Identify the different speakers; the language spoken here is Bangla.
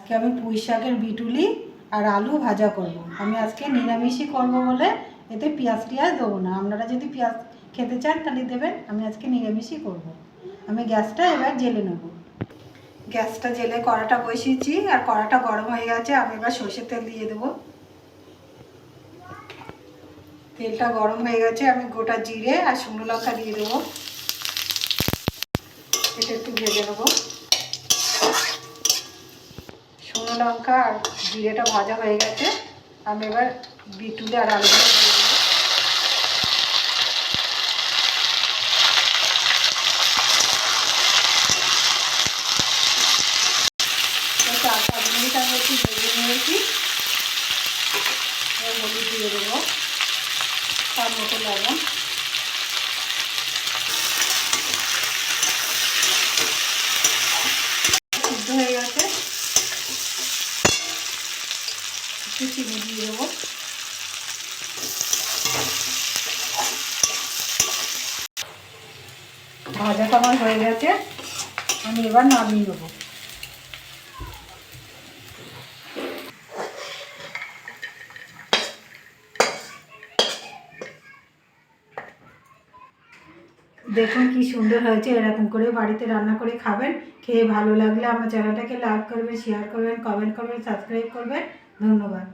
Speaker 1: আজকে আমি পুঁই শাকের বিটুলি আর আলু ভাজা করব। আমি আজকে নিরামিষই করব বলে এতে পেঁয়াজ টিয়াজ দেবো না। আপনারা যদি পেঁয়াজ খেতে চান তাহলে দেবেন, আমি আজকে নিরামিষই করব। আমি গ্যাসটা এবার জেলে নেব। গ্যাসটা জেলে কড়াটা বসিয়েছি আর কড়াটা গরম হয়ে গেছে। আমি এবার সর্ষের তেল দিয়ে দেবো। তেলটা গরম হয়ে গেছে, আমি গোটা জিরে আর শুকনো লঙ্কা দিয়ে দেবো। এটা একটু ভেজে নেবো। শুকনো লঙ্কা আর জিরেটা ভাজা হয়ে গেছে, আমি এবার বিটুলি আর আলুগুলো দিয়ে দেবো। চার পাঁচ মিনিট আমি একটু ভেজে নিয়েছি। হলুদ দিয়ে দেবো, তার মতো লবণ। সিদ্ধ হয়ে গেছে, একটু চিনি দিয়ে দেবো। ভাজাটা আমার হয়ে গেছে, আমি এবার নামিয়ে নেবো। দেখুন কি সুন্দর হয়েছে। এরকম করে বাড়িতে রান্না করে খাবেন। খেয়ে ভালো লাগলে আমার চ্যানেলটাকে লাইক করবেন, শেয়ার করবেন, কমেন্ট করবেন, সাবস্ক্রাইব করবেন। ধন্যবাদ।